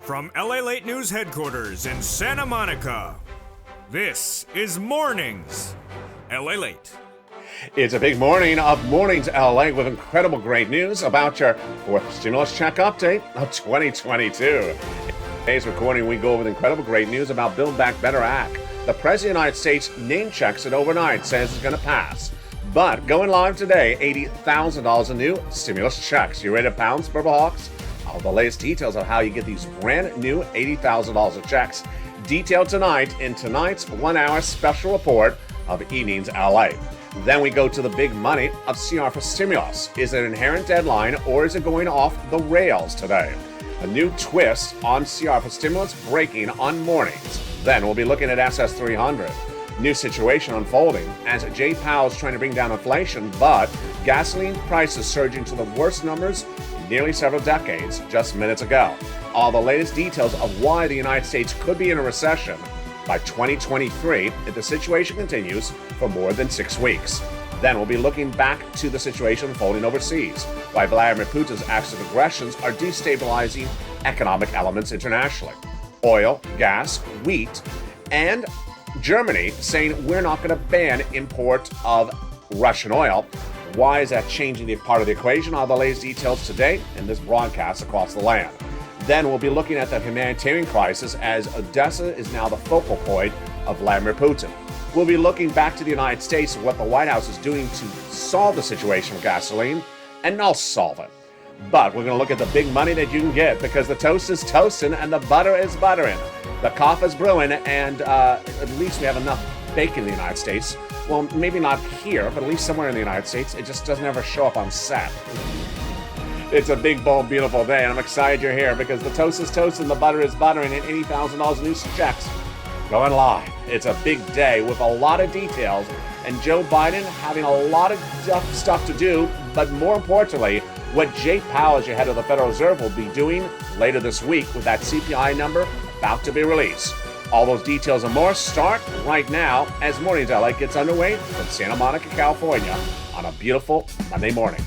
From LALATE News headquarters in Santa Monica, this is Mornings LALATE. It's a big morning of Mornings LA with incredible great news about your fourth stimulus check update of 2022. Today's recording, we go over the incredible great news about Build Back Better Act. The President of the United States name checks it overnight, says it's going to pass. But going live today, $80,000 in new stimulus checks. You ready to pounce, Purple Hawks? All the latest details of how you get these brand new $80,000 of checks detailed tonight in tonight's 1 hour special report of Evenings LA. Then we go to the big money of CR for stimulus. Is it an inherent deadline or is it going off the rails today? A new twist on CR for stimulus breaking on mornings. Then we'll be looking at SS 300. New situation unfolding as Jay Powell's trying to bring down inflation, but gasoline prices surging to the worst numbers in nearly several decades just minutes ago. All the latest details of why the United States could be in a recession by 2023 if the situation continues for more than 6 weeks. Then we'll be looking back to the situation unfolding overseas, why Vladimir Putin's acts of aggressions are destabilizing economic elements internationally. Oil, gas, wheat, and Germany saying we're not going to ban import of Russian oil. Why is that changing the part of the equation? All the latest details today in this broadcast across the land. Then we'll be looking at the humanitarian crisis as Odessa is now the focal point of Vladimir Putin. We'll be looking back to the United States and what the White House is doing to solve the situation with gasoline, and not solve it. But we're going to look at the big money that you can get because the toast is toasting and the butter is buttering. The coffee is brewing, and at least we have enough bacon in the United States. Well, maybe not here, but at least somewhere in the United States. It just doesn't ever show up on set. It's a big, bold, beautiful day, and I'm excited you're here because the toast is toasting, the butter is buttering, and $80,000 in new checks going live. It's a big day with a lot of details, and Joe Biden having a lot of stuff to do, but more importantly, what Jay Powell, as your head of the Federal Reserve, will be doing later this week with that CPI number about to be released. All those details and more start right now as Mornings LA gets underway from Santa Monica, California on a beautiful Monday morning.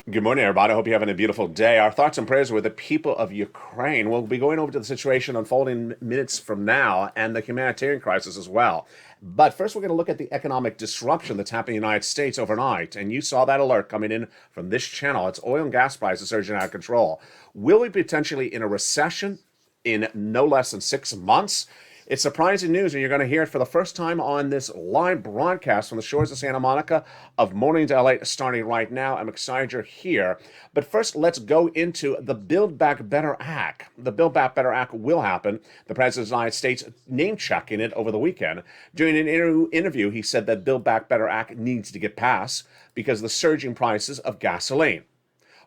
Good morning, everybody. I hope you're having a beautiful day. Our thoughts and prayers are with the people of Ukraine. We'll be going over to the situation unfolding minutes from now and the humanitarian crisis as well. But first, we're going to look at the economic disruption that's happening in the United States overnight. And you saw that alert coming in from this channel. It's oil and gas prices surging out of control. Will we be potentially in a recession in no less than 6 months? It's surprising news, and you're going to hear it for the first time on this live broadcast from the shores of Santa Monica of Mornings LA starting right now. I'm excited you're here. But first, let's go into the Build Back Better Act. The Build Back Better Act will happen. The President of the United States name-checking it over the weekend. During an interview, he said that Build Back Better Act needs to get passed because of the surging prices of gasoline.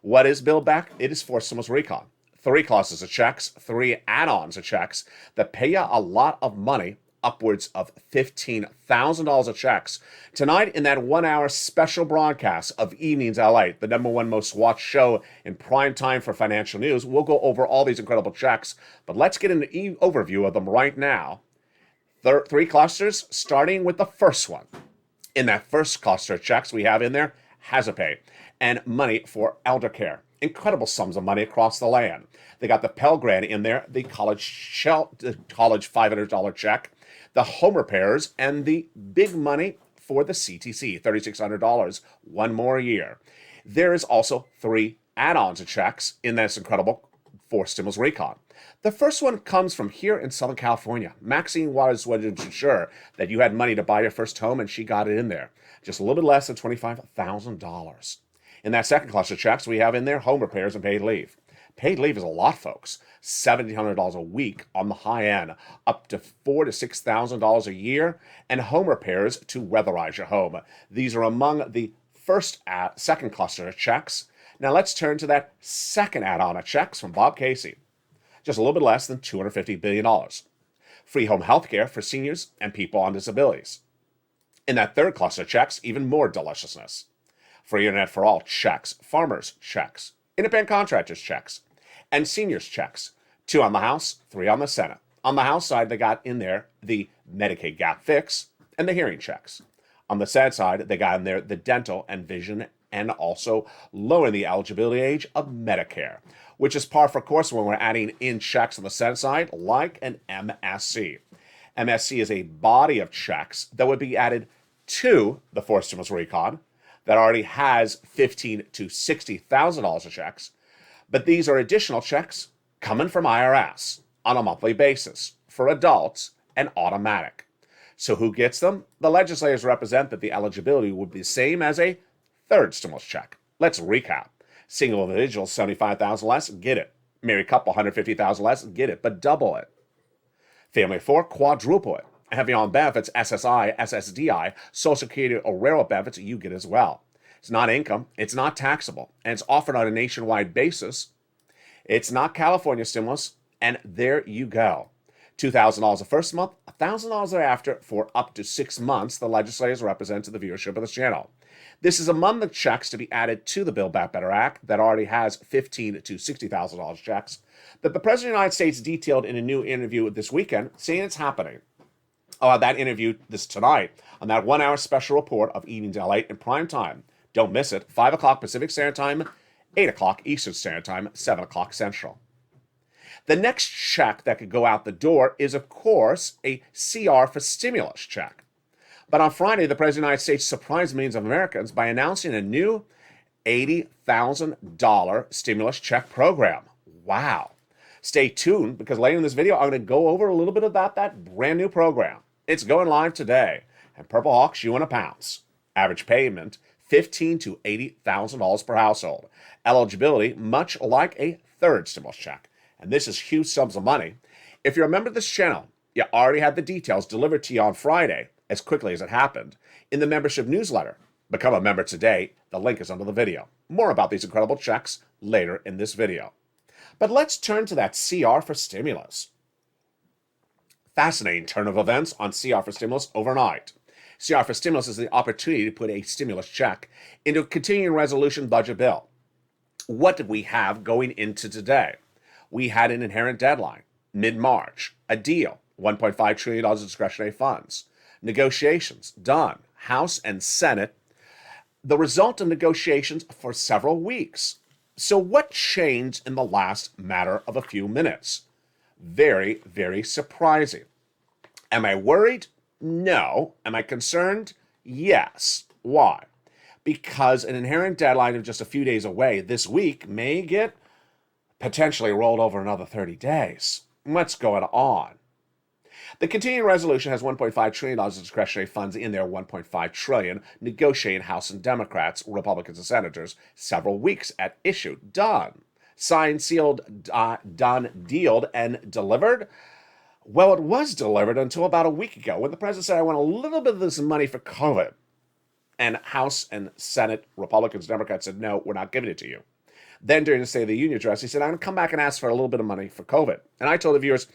What is Build Back? It is forced stimulus recon. 3 classes of checks, 3 add-ons of checks that pay you a lot of money, upwards of $15,000 of checks. Tonight, in that 1 hour special broadcast of Evenings LA, the #1 most watched show in prime time for financial news, we'll go over all these incredible checks, but let's get an overview of them right now. 3 clusters, starting with the first one. In that first cluster of checks, we have in there hazard pay and money for elder care. Incredible sums of money across the land. They got the Pell Grant in there, the college $500 check, the home repairs, and the big money for the CTC, $3,600, 1 more year. There is also 3 add-ons of checks in this incredible forced stimulus recon. The first one comes from here in Southern California. Maxine wanted to ensure that you had money to buy your first home, and she got it in there. Just a little bit less than $25,000. In that second cluster of checks, we have in there home repairs and paid leave. Paid leave is a lot, folks. $1,700 a week on the high end, up to $4,000 to $6,000 a year, and home repairs to weatherize your home. These are among the second cluster of checks. Now let's turn to that second add-on of checks from Bob Casey. just a little bit less than $250 billion. Free home health care for seniors and people on disabilities. In that third cluster of checks, even more deliciousness. Free internet for all checks, farmers checks, independent contractors checks, and seniors checks. 2 on the House, 3 on the Senate. On the House side, they got in there the Medicaid gap fix and the hearing checks. On the Senate side, they got in there the dental and vision and also lowering the eligibility age of Medicare, which is par for course when we're adding in checks on the Senate side, like an MSC. MSC is a body of checks that would be added to the fourth stimulus recon that already has $15,000 to $60,000 of checks, but these are additional checks coming from IRS on a monthly basis for adults and automatic. So who gets them? The legislators represent that the eligibility would be the same as a third stimulus check. Let's recap. Single individuals, $75,000 less, get it. Married couple, $150,000 less, get it, but double it. Family of 4, quadruple it. Heavy on benefits, SSI, SSDI, Social Security or railroad benefits, you get as well. It's not income, it's not taxable, and it's offered on a nationwide basis. It's not California stimulus, and there you go. $2,000 the first month, $1,000 thereafter for up to 6 months, the legislators represent to the viewership of this channel. This is among the checks to be added to the Build Back Better Act that already has $15,000 to $60,000 checks that the President of the United States detailed in a new interview this weekend, saying it's happening. That interview this tonight on that 1-hour special report of Evenings LALATE in prime time. Don't miss it. 5 o'clock Pacific Standard Time, 8 o'clock Eastern Standard Time, 7 o'clock Central. The next check that could go out the door is, of course, a CR for stimulus check. But on Friday, the President of the United States surprised millions of Americans by announcing a new $80,000 stimulus check program. Wow. Stay tuned, because later in this video, I'm going to go over a little bit about that brand new program. It's going live today, and Purple Hawks, you want to pounce. Average payment, $15,000 to $80,000 per household. Eligibility, much like a third stimulus check. And this is huge sums of money. If you're a member of this channel, you already had the details delivered to you on Friday, as quickly as it happened, in the membership newsletter. Become a member today. The link is under the video. More about these incredible checks later in this video. But let's turn to that CR for stimulus. Fascinating turn of events on CR for stimulus overnight. CR for stimulus is the opportunity to put a stimulus check into a continuing resolution budget bill. What did we have going into today? We had an inherent deadline, mid-March, a deal, $1.5 trillion of discretionary funds, negotiations done, House and Senate, the result of negotiations for several weeks. So what changed in the last matter of a few minutes? Very, very surprising. Am I worried? No. Am I concerned? Yes. Why? Because an inherent deadline of just a few days away this week may get potentially rolled over another 30 days. What's going on? The continuing resolution has $1.5 trillion of discretionary funds in there, $1.5 trillion, negotiating House and Democrats, Republicans and Senators, several weeks at issue. Done. Signed, sealed, done, dealed, and delivered? Well, it was delivered until about a week ago when the president said, I want a little bit of this money for COVID. And House and Senate, Republicans, Democrats said, no, we're not giving it to you. Then during the State of the Union address, he said, I'm going to come back and ask for a little bit of money for COVID. And I told the viewers,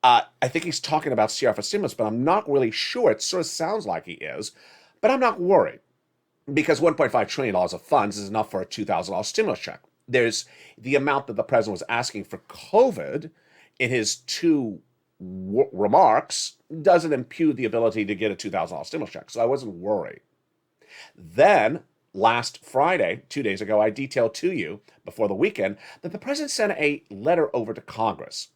I think he's talking about CR for stimulus, but I'm not really sure. It sort of sounds like he is, but I'm not worried because $1.5 trillion of funds is enough for a $2,000 stimulus check. There's the amount that the president was asking for COVID in his two remarks doesn't impute the ability to get a $2,000 stimulus check, so I wasn't worried. Then last Friday, 2 days ago, I detailed to you before the weekend that the president sent a letter over to Congress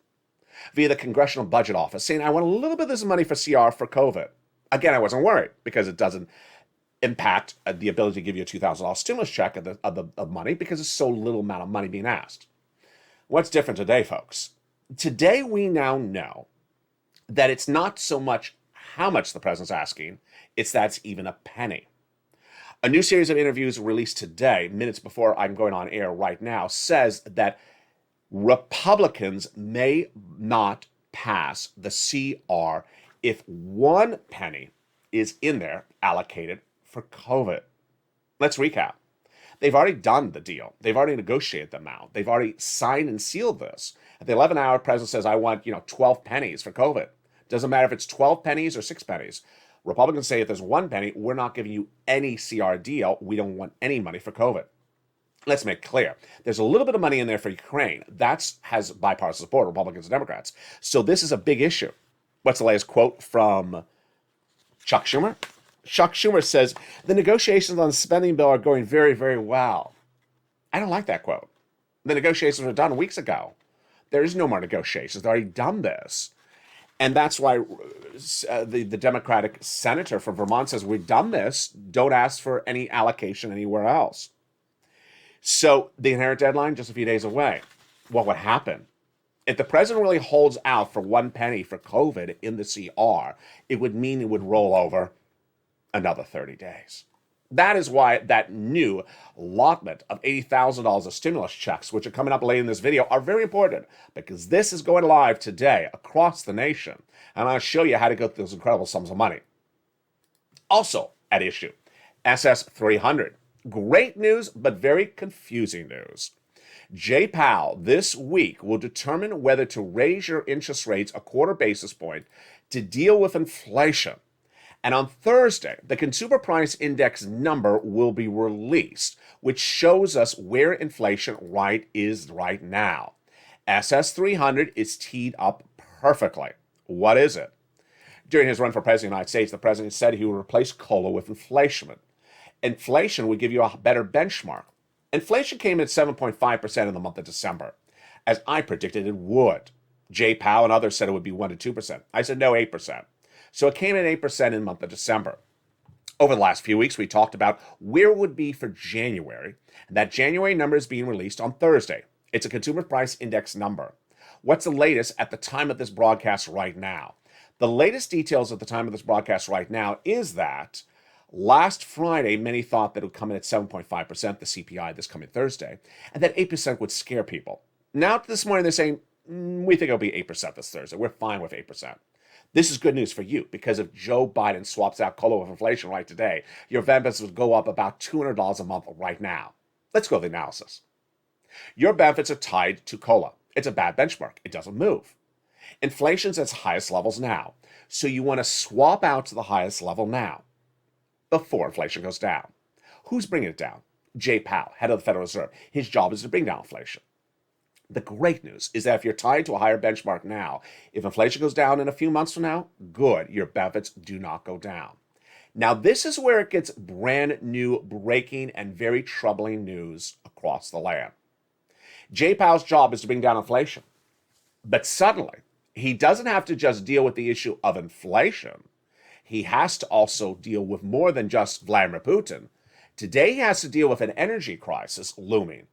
via the Congressional Budget Office saying, I want a little bit of this money for CR for COVID. Again, I wasn't worried because it doesn't impact the ability to give you a $2,000 stimulus check of money because it's so little amount of money being asked. What's different today, folks? Today, we now know that it's not so much how much the president's asking, it's that it's even a penny. A new series of interviews released today, minutes before I'm going on air right now, says that Republicans may not pass the CR if 1 penny is in there allocated for COVID. Let's recap. They've already done the deal. They've already negotiated the amount. They've already signed and sealed this. At the 11 hour, president says, I want, 12 pennies for COVID. Doesn't matter if it's 12 pennies or 6 pennies. Republicans say if there's 1 penny, we're not giving you any CR deal. We don't want any money for COVID. Let's make clear. There's a little bit of money in there for Ukraine. That has bipartisan support, Republicans and Democrats. So this is a big issue. What's the latest quote from Chuck Schumer? Chuck Schumer says, the negotiations on the spending bill are going very, very well. I don't like that quote. The negotiations were done weeks ago. There is no more negotiations. They've already done this. And that's why the Democratic senator from Vermont says, we've done this. Don't ask for any allocation anywhere else. So the inherent deadline, just a few days away. What would happen? If the president really holds out for 1 penny for COVID in the CR, it would mean it would roll over another 30 days. That is why that new allotment of $80,000 of stimulus checks, which are coming up later in this video, are very important, because this is going live today across the nation. And I'll show you how to get those incredible sums of money. Also at issue, SS 300. Great news, but very confusing news. Jay Powell this week will determine whether to raise your interest rates a quarter basis point to deal with inflation. And on Thursday, the Consumer Price Index number will be released, which shows us where inflation is right now. SS 300 is teed up perfectly. What is it? During his run for president of the United States, the president said he would replace COLA with inflation. Inflation would give you a better benchmark. Inflation came in at 7.5% in the month of December, as I predicted it would. Jay Powell and others said it would be 1% to 2%. I said no, 8%. So it came in at 8% in the month of December. Over the last few weeks, we talked about where it would be for January. And that January number is being released on Thursday. It's a Consumer Price Index number. What's the latest at the time of this broadcast right now? The latest details at the time of this broadcast right now is that last Friday, many thought that it would come in at 7.5%, the CPI, this coming Thursday, and that 8% would scare people. Now, this morning, they're saying, we think it'll be 8% this Thursday. We're fine with 8%. This is good news for you, because if Joe Biden swaps out COLA with inflation right today, your benefits would go up about $200 a month right now. Let's go to the analysis. Your benefits are tied to COLA. It's a bad benchmark. It doesn't move. Inflation's at its highest levels now, so you want to swap out to the highest level now, before inflation goes down. Who's bringing it down? Jay Powell, head of the Federal Reserve. His job is to bring down inflation. The great news is that if you're tied to a higher benchmark now, if inflation goes down in a few months from now, good, your benefits do not go down. Now, this is where it gets brand new, breaking, and very troubling news across the land. Jay Powell's job is to bring down inflation. But suddenly, he doesn't have to just deal with the issue of inflation. He has to also deal with more than just Vladimir Putin. Today, he has to deal with an energy crisis looming.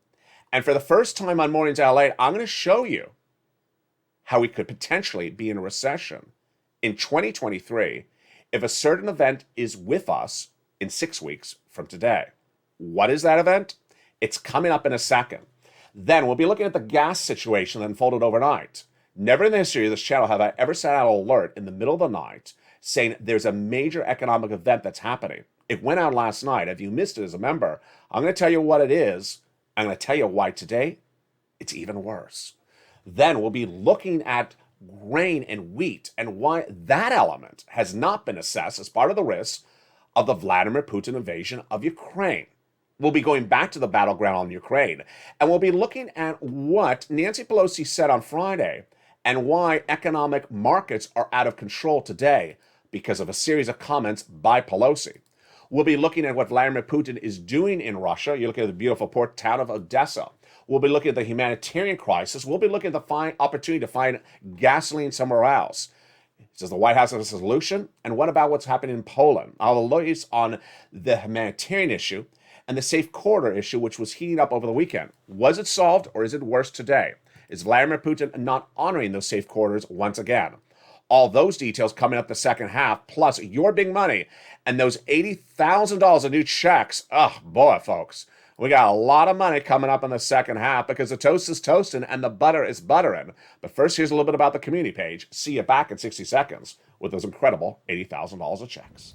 And for the first time on Mornings LA, I'm going to show you how we could potentially be in a recession in 2023 if a certain event is with us in 6 weeks from today. What is that event? It's coming up in a second. Then we'll be looking at the gas situation that unfolded overnight. Never in the history of this channel have I ever sent out an alert in the middle of the night saying there's a major economic event that's happening. It went out last night. If you missed it as a member, I'm going to tell you what it is. I'm going to tell you why today it's even worse. Then we'll be looking at grain and wheat and why that element has not been assessed as part of the risk of the Vladimir Putin invasion of Ukraine. We'll be going back to the battleground on Ukraine, and we'll be looking at what Nancy Pelosi said on Friday and why economic markets are out of control today because of a series of comments by Pelosi. We'll be looking at what Vladimir Putin is doing in Russia. You're looking at the beautiful port town of Odessa. We'll be looking at the humanitarian crisis. We'll be looking at the fine opportunity to find gasoline somewhere else. Does the White House have a solution? And what about what's happening in Poland? I'll focus on the humanitarian issue and the safe corridor issue, which was heating up over the weekend. Was it solved, or is it worse today? Is Vladimir Putin not honoring those safe corridors once again? All those details coming up the second half, plus your big money and those $80,000 of new checks. Oh, boy, folks. We got a lot of money coming up in the second half because the toast is toasting and the butter is buttering. But first, here's a little bit about the community page. See you back in 60 seconds with those incredible $80,000 of checks.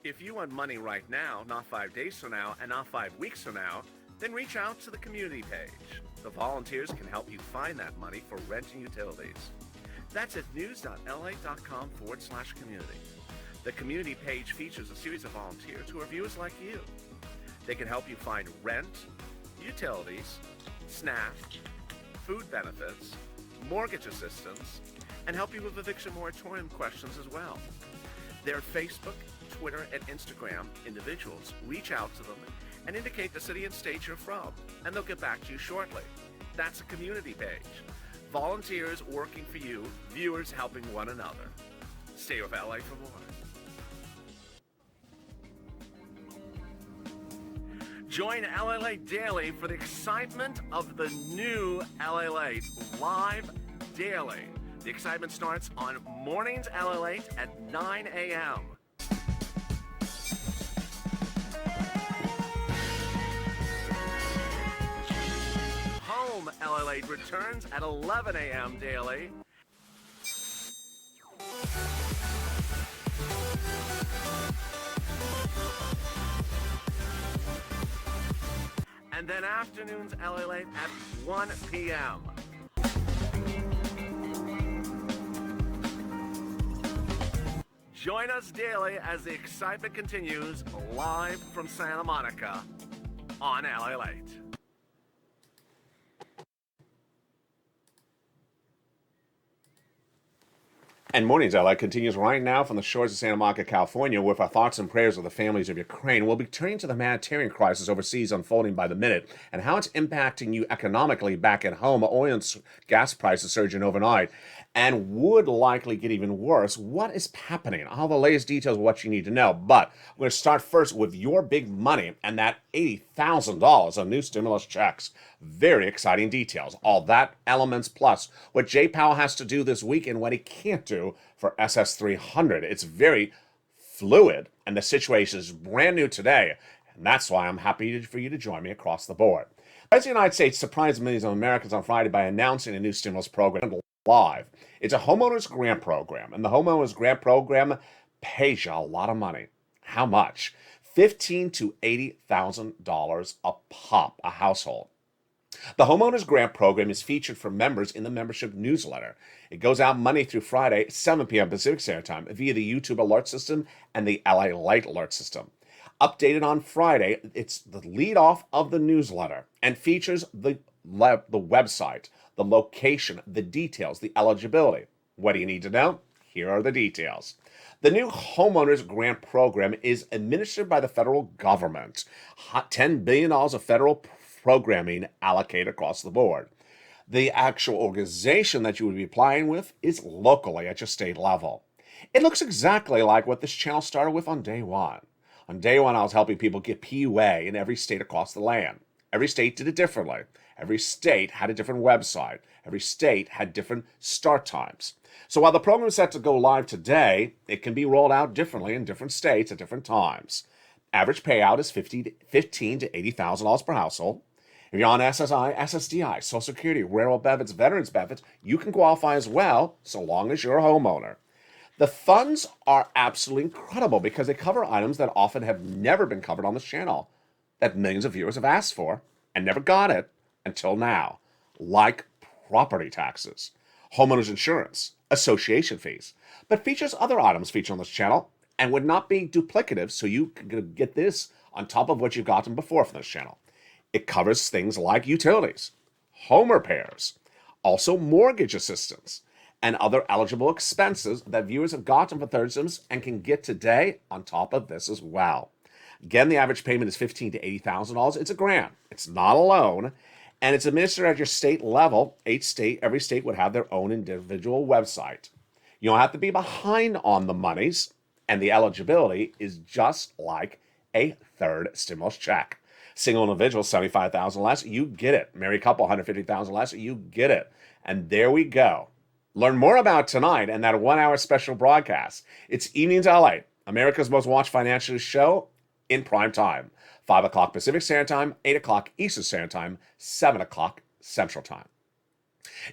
If you want money right now, not 5 days from now, and not 5 weeks from now, then reach out to the community page. The volunteers can help you find that money for rent and utilities. That's at news.la.com/community. The community page features a series of volunteers who are viewers like you. They can help you find rent, utilities, SNAP, food benefits, mortgage assistance, and help you with eviction moratorium questions as well. Their Facebook, Twitter, and Instagram individuals reach out to them and indicate the city and state you're from, and they'll get back to you shortly. That's a community page. Volunteers working for you, viewers helping one another. Stay with LA for more. Join LALATE Daily for the excitement of the new LALATE live daily. The excitement starts on Mornings LALATE at 9 a.m. Home LALATE returns at 11 a.m. daily. And then afternoons LALATE at 1 p.m. Join us daily as the excitement continues live from Santa Monica on LALATE. And Mornings LA continues right now from the shores of Santa Monica, California, with our thoughts and prayers of the families of Ukraine. We'll be turning to the humanitarian crisis overseas unfolding by the minute and how it's impacting you economically back at home. Oil and gas prices surging overnight and would likely get even worse. What is happening? All the latest details of what you need to know. But we're going to start first with your big money and that $80,000 on new stimulus checks. Very exciting details. All that elements plus what Jay Powell has to do this week and what he can't do for SS300. It's very fluid and the situation is brand new today. And that's why I'm happy for you to join me across the board. The President of the United States surprised millions of Americans on Friday by announcing a new stimulus program live. It's a homeowners grant program, and the homeowners grant program pays you a lot of money. How much? $15,000 to $80,000 a pop, a household. The homeowners grant program is featured for members in the membership newsletter. It goes out Monday through Friday, 7 p.m. Pacific Standard Time, via the YouTube alert system and the LALATE alert system. Updated on Friday, it's the lead off of the newsletter and features the website, the location, the details, the eligibility. What do you need to know? Here are the details. The new homeowners grant program is administered by the federal government. $10 billion of federal programming allocated across the board. The actual organization that you would be applying with is locally at your state level. It looks exactly like what this channel started with on day one. On day one, I was helping people get PUA in every state across the land. Every state did it differently. Every state had a different website. Every state had different start times. So while the program is set to go live today, it can be rolled out differently in different states at different times. Average payout is $15,000 to $80,000 per household. If you're on SSI, SSDI, Social Security, railroad benefits, veterans benefits, you can qualify as well, so long as you're a homeowner. The funds are absolutely incredible because they cover items that often have never been covered on this channel, that millions of viewers have asked for and never got it until now, like property taxes, homeowners insurance, association fees, but features other items featured on this channel and would not be duplicative, so you can get this on top of what you've gotten before from this channel. It covers things like utilities, home repairs, also mortgage assistance, and other eligible expenses that viewers have gotten for Thursdays and can get today on top of this as well. Again, the average payment is $15,000 to $80,000. It's a grant. It's not a loan. And it's administered at your state level. Every state would have their own individual website. You don't have to be behind on the monies, and the eligibility is just like a third stimulus check. Single individual, $75,000 less, you get it. Married couple, $150,000 less, you get it. And there we go. Learn more about tonight and that 1-hour special broadcast. It's Evenings LA, America's most watched financial show in prime time. 5 o'clock Pacific Standard Time, 8 o'clock Eastern Standard Time, 7 o'clock Central Time.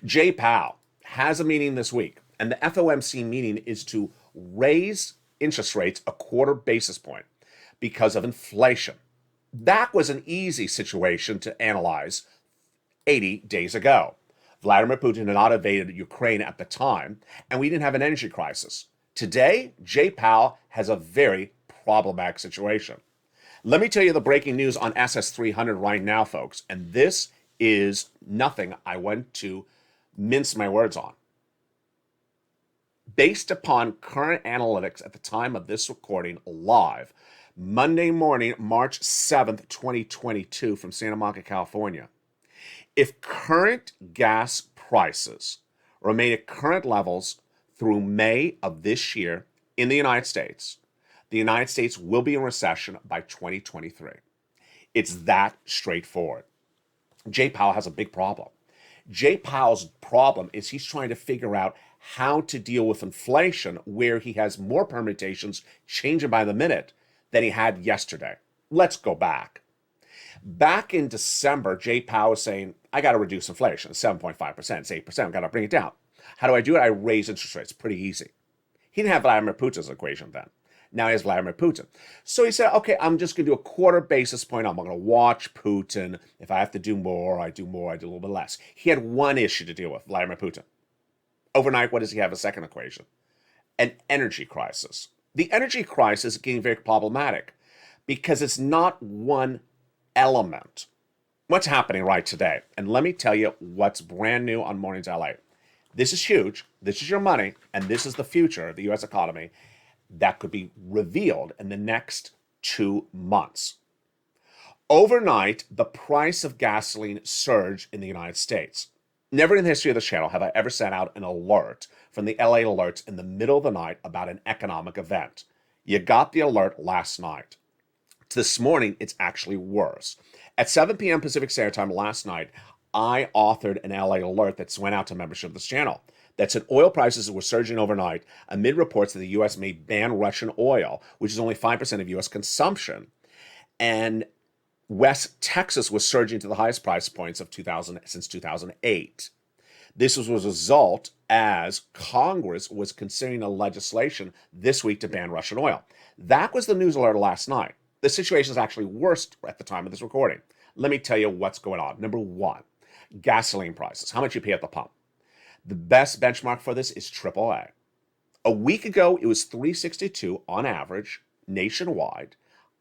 Jay Powell has a meeting this week, and the FOMC meeting is to raise interest rates a quarter basis point because of inflation. That was an easy situation to analyze 80 days ago. Vladimir Putin had not invaded Ukraine at the time, and we didn't have an energy crisis. Today, Jay Powell has a very problematic situation. Let me tell you the breaking news on SS300 right now, folks, and this is nothing I want to mince my words on. Based upon current analytics at the time of this recording live, Monday morning, March 7th, 2022, from Santa Monica, California, if current gas prices remain at current levels through May of this year in the United States will be in recession by 2023. It's that straightforward. Jay Powell has a big problem. Jay Powell's problem is he's trying to figure out how to deal with inflation where he has more permutations changing by the minute than he had yesterday. Let's go back. Back in December, Jay Powell was saying, I got to reduce inflation. It's 7.5%, it's 8%, got to bring it down. How do I do it? I raise interest rates. Pretty easy. He didn't have Vladimir Putin's equation then. Now he has Vladimir Putin. So he said, okay, I'm just going to do a quarter basis point. I'm going to watch Putin. If I have to do more, I do more. I do a little bit less. He had one issue to deal with, Vladimir Putin. Overnight, what does he have? A second equation. An energy crisis. The energy crisis is getting very problematic because it's not one element. What's happening right today? And let me tell you what's brand new on Mornings LA. This is huge. This is your money, and this is the future of the U.S. economy that could be revealed in the next 2 months. Overnight, the price of gasoline surged in the United States. Never in the history of this channel have I ever sent out an alert from the LA alerts in the middle of the night about an economic event. You got the alert last night. This morning, it's actually worse. At 7 p.m. Pacific Standard Time last night, I authored an LA alert that went out to membership of this channel that said oil prices were surging overnight amid reports that the U.S. may ban Russian oil, which is only 5% of U.S. consumption. And West Texas was surging to the highest price points of since 2008. This was a result as Congress was considering a legislation this week to ban Russian oil. That was the news alert last night. The situation is actually worse at the time of this recording. Let me tell you what's going on. Number one, gasoline prices. How much you pay at the pump? The best benchmark for this is AAA. A week ago, it was $3.62 on average nationwide,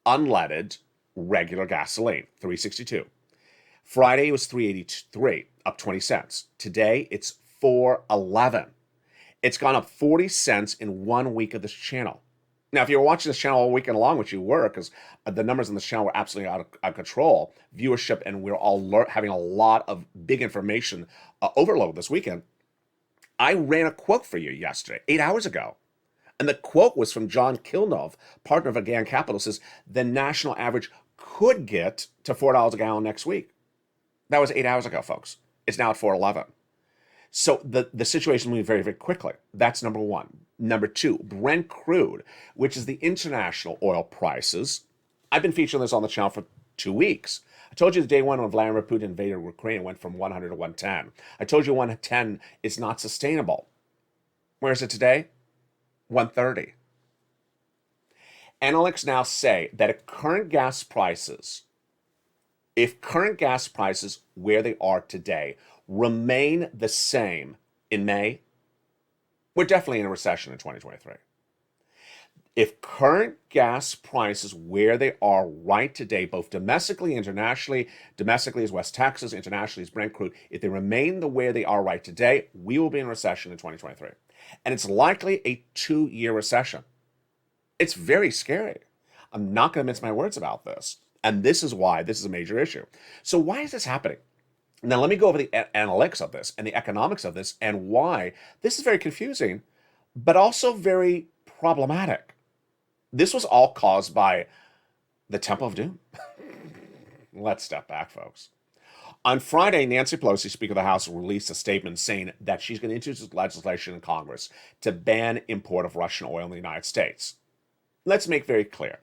unleaded, regular gasoline, $3.62. Friday, it was $3.83, up 20 cents. Today, it's $4.11. It's gone up 40 cents in 1 week of this channel. Now, if you were watching this channel all weekend long, which you were, because the numbers on this channel were absolutely out of control, viewership, and we're all having a lot of big information overload this weekend, I ran a quote for you yesterday, 8 hours ago. And the quote was from John Kilnov, partner of Again Capital, says the national average could get to $4 a gallon next week. That was 8 hours ago, folks. It's now at $4.11. So the situation moved very, very quickly. That's number one. Number two, Brent crude, which is the international oil prices. I've been featuring this on the channel for 2 weeks. I told you the day one when Vladimir Putin invaded Ukraine went from 100 to 110. I told you 110 is not sustainable. Where is it today? 130. Analysts now say that if current gas prices where they are today remain the same in May, we're definitely in a recession in 2023. If current gas prices where they are right today, both domestically, internationally, domestically is West Texas, internationally is Brent crude, if they remain the way they are right today, we will be in a recession in 2023. And it's likely a 2-year recession. It's very scary. I'm not going to mince my words about this. And this is why this is a major issue. So why is this happening? Now, let me go over the analytics of this and the economics of this and why this is very confusing, but also very problematic. This was all caused by the Temple of Doom. Let's step back, folks. On Friday, Nancy Pelosi, Speaker of the House, released a statement saying that she's going to introduce legislation in Congress to ban import of Russian oil in the United States. Let's make very clear.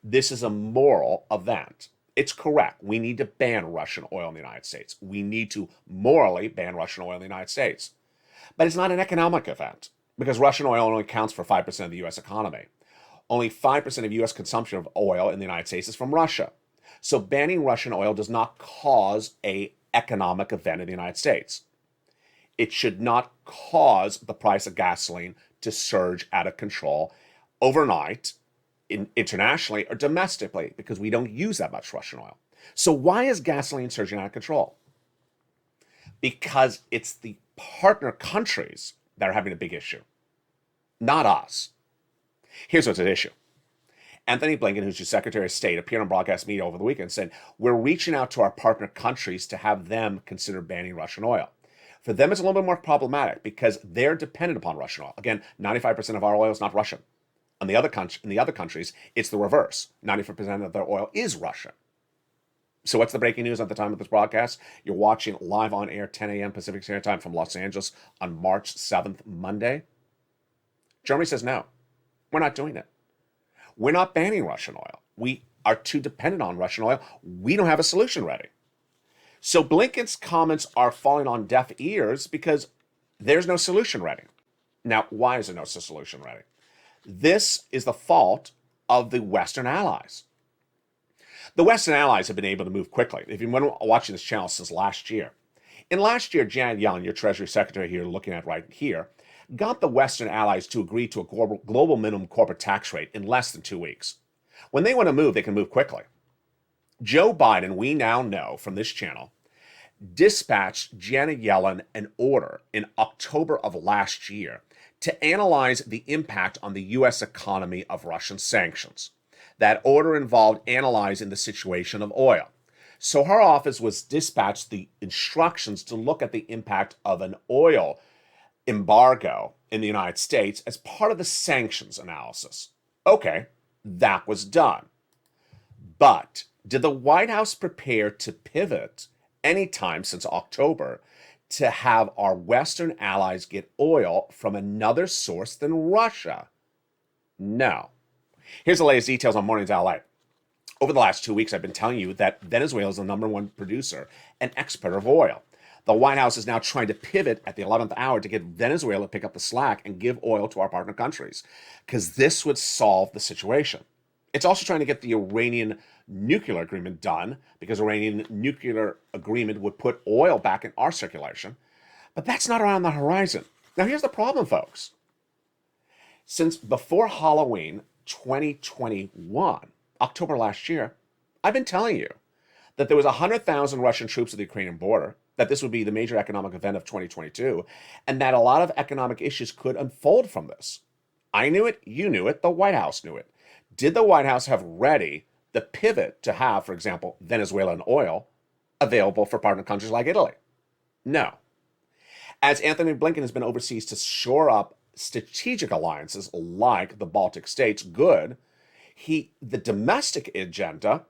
This is a moral event. It's correct. We need to ban Russian oil in the United States. We need to morally ban Russian oil in the United States. But it's not an economic event because Russian oil only accounts for 5% of the U.S. economy. Only 5% of U.S. consumption of oil in the United States is from Russia. So banning Russian oil does not cause an economic event in the United States. It should not cause the price of gasoline to surge out of control overnight, internationally or domestically, because we don't use that much Russian oil. So why is gasoline surging out of control? Because it's the partner countries that are having a big issue, not us. Here's what's at issue. Anthony Blinken, who's your Secretary of State, appeared on broadcast media over the weekend and said, we're reaching out to our partner countries to have them consider banning Russian oil. For them, it's a little bit more problematic because they're dependent upon Russian oil. Again, 95% of our oil is not Russian. In the other countries, it's the reverse. 95% of their oil is Russian. So what's the breaking news at the time of this broadcast? You're watching live on air, 10 a.m. Pacific Standard Time from Los Angeles on March 7th, Monday. Germany says no, we're not doing it. We're not banning Russian oil. We are too dependent on Russian oil. We don't have a solution ready. So Blinken's comments are falling on deaf ears because there's no solution ready. Now, why is there no solution ready? This is the fault of the Western allies. The Western allies have been able to move quickly. If you've been watching this channel since last year. In last year, Janet Yellen, your Treasury Secretary here, looking at right here, got the Western allies to agree to a global minimum corporate tax rate in less than 2 weeks. When they want to move, they can move quickly. Joe Biden, we now know from this channel, dispatched Janet Yellen an order in October of last year to analyze the impact on the U.S. economy of Russian sanctions. That order involved analyzing the situation of oil. So her office was dispatched the instructions to look at the impact of an oil embargo in the United States as part of the sanctions analysis. Okay, that was done. But did the White House prepare to pivot anytime since October to have our Western allies get oil from another source than Russia? No. Here's the latest details on Mornings LA. Over the last 2 weeks, I've been telling you that Venezuela is the number one producer and exporter of oil. The White House is now trying to pivot at the 11th hour to get Venezuela to pick up the slack and give oil to our partner countries, because this would solve the situation. It's also trying to get the Iranian nuclear agreement done, because Iranian nuclear agreement would put oil back in our circulation. But that's not around the horizon. Now, here's the problem, folks. Since before Halloween 2021, October last year, I've been telling you that there was 100,000 Russian troops at the Ukrainian border, that this would be the major economic event of 2022, and that a lot of economic issues could unfold from this. I knew it, you knew it, the White House knew it. Did the White House have ready the pivot to have, for example, Venezuelan oil available for partner countries like Italy? No. As Anthony Blinken has been overseas to shore up strategic alliances like the Baltic states, good, the domestic agenda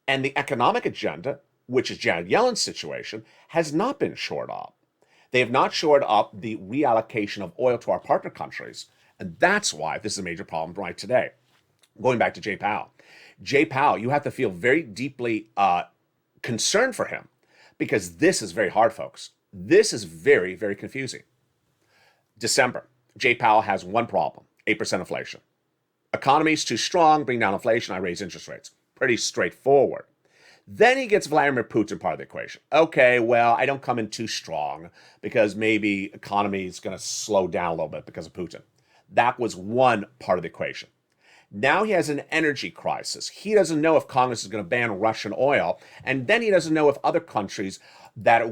and the economic agenda, which is Janet Yellen's situation, has not been shored up. They have not shored up the reallocation of oil to our partner countries, and that's why this is a major problem right today. Going back to Jay Powell. Jay Powell, you have to feel very deeply concerned for him, because this is very hard, folks. This is very, very confusing. December, Jay Powell has one problem, 8% inflation. Economy's too strong, bring down inflation, I raise interest rates. Pretty straightforward. Then he gets Vladimir Putin part of the equation. Okay, well, I don't come in too strong because maybe economy is going to slow down a little bit because of Putin. That was one part of the equation. Now he has an energy crisis. He doesn't know if Congress is going to ban Russian oil, and then he doesn't know if other countries that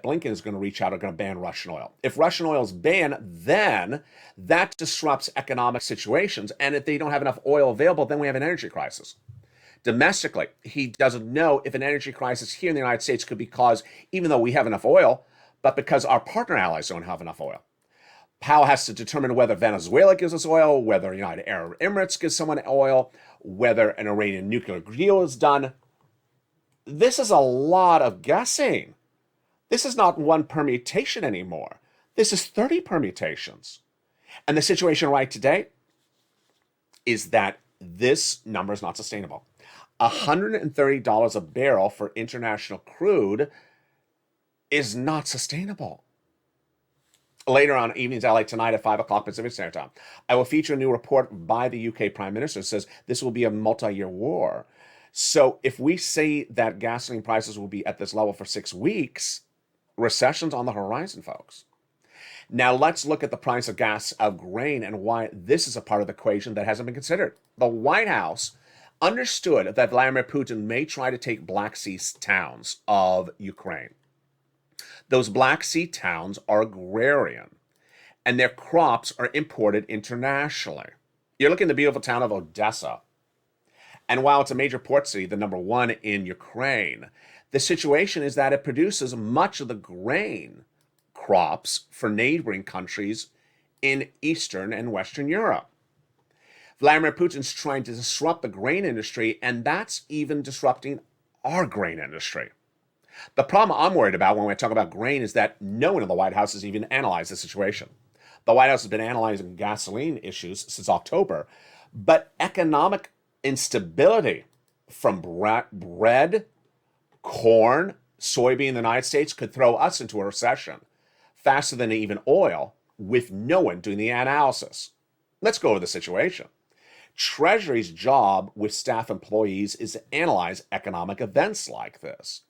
Blinken is going to reach out are going to ban Russian oil. If Russian oil is banned, then that disrupts economic situations, and if they don't have enough oil available, then we have an energy crisis. Domestically, he doesn't know if an energy crisis here in the United States could be caused, even though we have enough oil, but because our partner allies don't have enough oil. Powell has to determine whether Venezuela gives us oil, whether United Arab Emirates gives someone oil, whether an Iranian nuclear deal is done. This is a lot of guessing. This is not one permutation anymore. This is 30 permutations. And the situation right today is that this number is not sustainable. $130 a barrel for international crude is not sustainable. Later on Evenings LA tonight at 5 o'clock Pacific Standard Time, I will feature a new report by the UK Prime Minister that says this will be a multi-year war. So if we say that gasoline prices will be at this level for 6 weeks, recession's on the horizon, folks. Now let's look at the price of gas, of grain, and why this is a part of the equation that hasn't been considered. The White House understood that Vladimir Putin may try to take Black Sea towns of Ukraine. Those Black Sea towns are agrarian, and their crops are imported internationally. You're looking at the beautiful town of Odessa. And while it's a major port city, the number one in Ukraine, the situation is that it produces much of the grain crops for neighboring countries in Eastern and Western Europe. Vladimir Putin's trying to disrupt the grain industry, and that's even disrupting our grain industry. The problem I'm worried about when we talk about grain is that no one in the White House has even analyzed the situation. The White House has been analyzing gasoline issues since October, but economic instability from bread, corn, soybean in the United States could throw us into a recession faster than even oil, with no one doing the analysis. Let's go over the situation. Treasury's job with staff employees is to analyze economic events like this.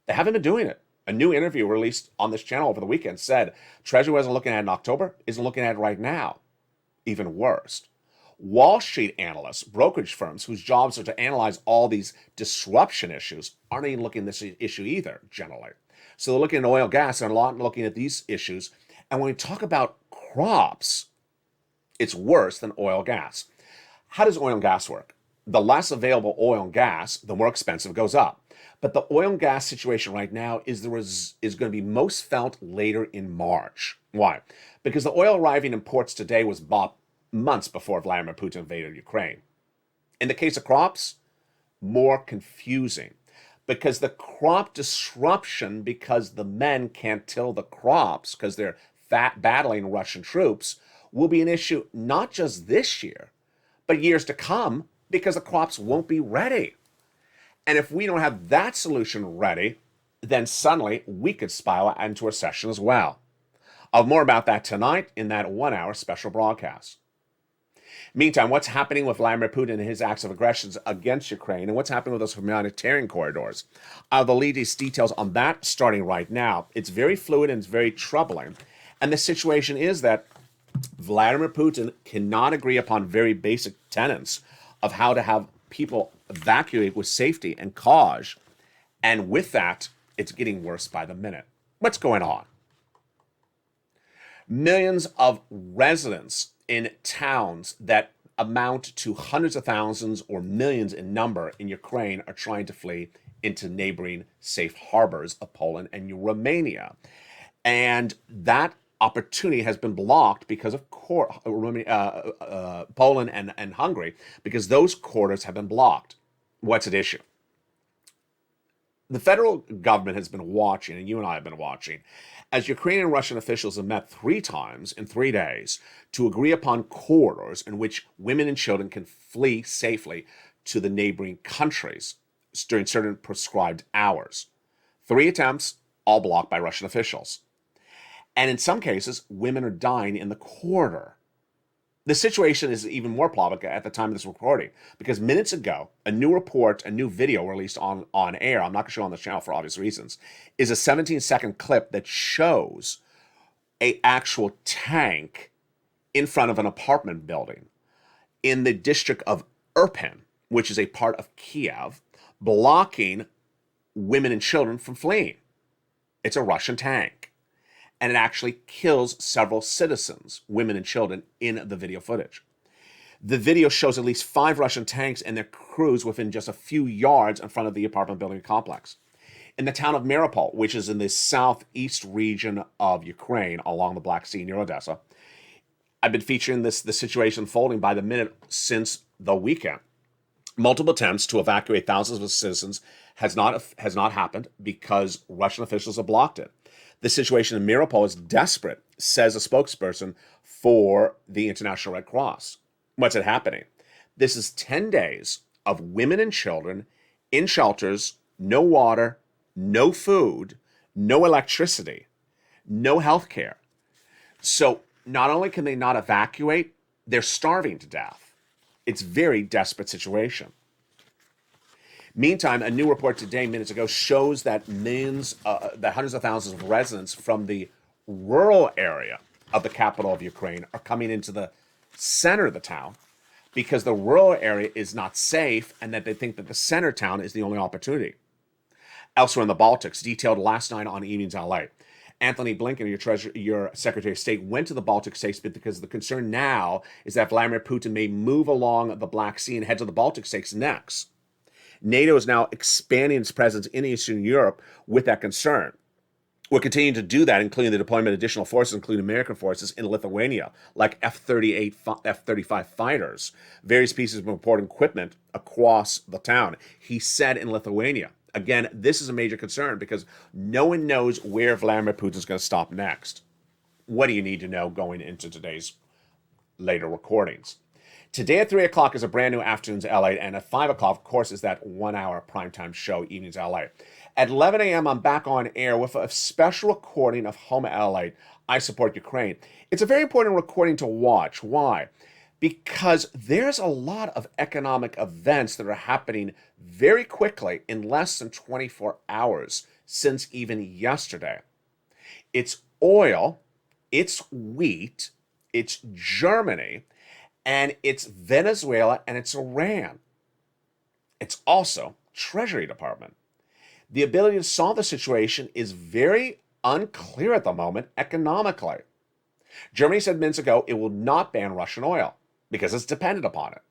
They haven't been doing it. A new interview released on this channel over the weekend said Treasury wasn't looking at it in October, isn't looking at it right now. Even worse. Wall Street analysts, brokerage firms whose jobs are to analyze all these disruption issues, aren't even looking at this issue either, generally. So they're looking at oil, gas, and a lot looking at these issues. And when we talk about crops, it's worse than oil, gas. How does oil and gas work? The less available oil and gas, the more expensive it goes up. But the oil and gas situation right now is going to be most felt later in March. Why? Because the oil arriving in ports today was bought months before Vladimir Putin invaded Ukraine. In the case of crops, more confusing. Because the crop disruption, because the men can't till the crops because they're battling Russian troops, will be an issue not just this year, but years to come, because the crops won't be ready. And if we don't have that solution ready, then suddenly we could spiral into a recession as well. I'll have more about that tonight in that 1-hour special broadcast. Meantime, what's happening with Vladimir Putin and his acts of aggressions against Ukraine, and what's happening with those humanitarian corridors? The latest details on that starting right now. It's very fluid and it's very troubling. And the situation is that Vladimir Putin cannot agree upon very basic tenets of how to have people evacuate with safety and cause. And with that, it's getting worse by the minute. What's going on? Millions of residents in towns that amount to hundreds of thousands or millions in number in Ukraine are trying to flee into neighboring safe harbors of Poland and Romania. And that opportunity has been blocked because of Poland and Hungary, because those corridors have been blocked. What's at issue? The federal government has been watching, and you and I have been watching, as Ukrainian and Russian officials have met 3 times in 3 days to agree upon corridors in which women and children can flee safely to the neighboring countries during certain prescribed hours. 3 attempts, all blocked by Russian officials. And in some cases, women are dying in the corridor. The situation is even more problematic at the time of this recording, because minutes ago, a new report, a new video released on air, I'm not going to show on the channel for obvious reasons, is a 17-second clip that shows an actual tank in front of an apartment building in the district of Irpin, which is a part of Kiev, blocking women and children from fleeing. It's a Russian tank. And it actually kills several citizens, women and children, in the video footage. The video shows at least 5 Russian tanks and their crews within just a few yards in front of the apartment building complex. In the town of Mariupol, which is in the southeast region of Ukraine along the Black Sea near Odessa, I've been featuring the situation unfolding by the minute since the weekend. Multiple attempts to evacuate thousands of citizens has not happened because Russian officials have blocked it. The situation in Mariupol is desperate, says a spokesperson for the International Red Cross. What's it happening? This is 10 days of women and children in shelters, no water, no food, no electricity, no health care. So not only can they not evacuate, they're starving to death. It's a very desperate situation. Meantime, a new report today, minutes ago, shows that that hundreds of thousands of residents from the rural area of the capital of Ukraine are coming into the center of the town because the rural area is not safe and that they think that the center town is the only opportunity. Elsewhere in the Baltics, detailed last night on Evenings LA, Anthony Blinken, your Secretary of State, went to the Baltic states because the concern now is that Vladimir Putin may move along the Black Sea and head to the Baltic states next. NATO is now expanding its presence in Eastern Europe with that concern. We're continuing to do that, including the deployment of additional forces, including American forces in Lithuania, like F-38, F-35 fighters, various pieces of important equipment across the town. He said in Lithuania. Again, this is a major concern because no one knows where Vladimir Putin is going to stop next. What do you need to know going into today's later recordings? Today at 3 o'clock is a brand new Afternoons LA, and at 5 o'clock, of course, is that 1 hour primetime show, Evenings LA. At 11 a.m., I'm back on air with a special recording of Home LA, I Support Ukraine. It's a very important recording to watch. Why? Because there's a lot of economic events that are happening very quickly in less than 24 hours since even yesterday. It's oil, it's wheat, it's Germany, and it's Venezuela, and it's Iran. It's also Treasury Department. The ability to solve the situation is very unclear at the moment economically. Germany said minutes ago it will not ban Russian oil because it's dependent upon it.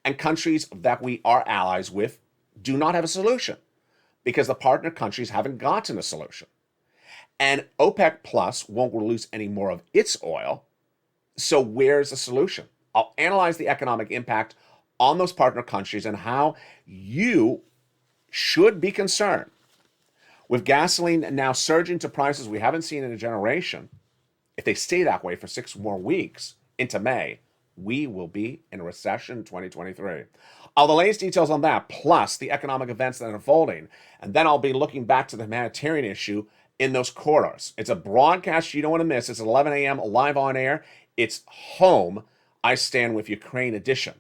And countries that we are allies with do not have a solution because the partner countries haven't gotten a solution. And OPEC Plus won't release any more of its oil. So where's the solution? I'll analyze the economic impact on those partner countries and how you should be concerned. With gasoline now surging to prices we haven't seen in a generation, if they stay that way for 6 more weeks into May, we will be in a recession in 2023. All the latest details on that, plus the economic events that are unfolding. And then I'll be looking back to the humanitarian issue in those corridors. It's a broadcast you don't want to miss. It's 11 a.m. live on air. It's Home, I Stand With Ukraine edition.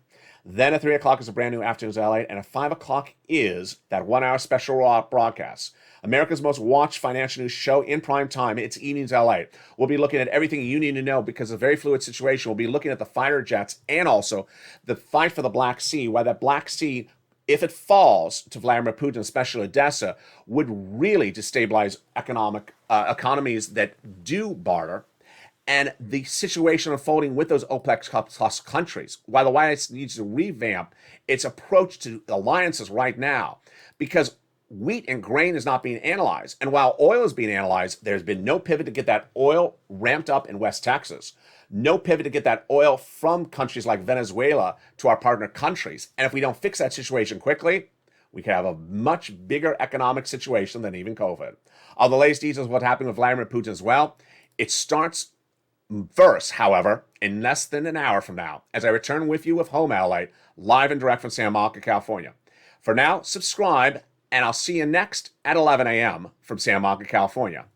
Then at 3 o'clock is a brand new Afternoons LA, and at 5 o'clock is that 1 hour special broadcast. America's most watched financial news show in prime time. It's Evenings LA. We'll be looking at everything you need to know because of a very fluid situation. We'll be looking at the fighter jets and also the fight for the Black Sea, why that Black Sea, if it falls to Vladimir Putin, especially Odessa, would really destabilize economies that do barter, and the situation unfolding with those OPEC plus countries. Why the White House needs to revamp its approach to alliances right now, because wheat and grain is not being analyzed. And while oil is being analyzed, there's been no pivot to get that oil ramped up in West Texas. No pivot to get that oil from countries like Venezuela to our partner countries. And if we don't fix that situation quickly, we could have a much bigger economic situation than even COVID. All the latest details of what happened with Vladimir Putin as well. It starts first, however, in less than an hour from now, as I return with you with Home LA, live and direct from Santa Monica, California. For now, subscribe, and I'll see you next at 11 a.m. from Santa Monica, California.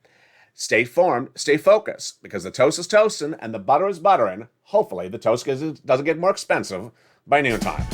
Stay informed, stay focused, because the toast is toasting and the butter is buttering. Hopefully, the toast doesn't get more expensive by noontime.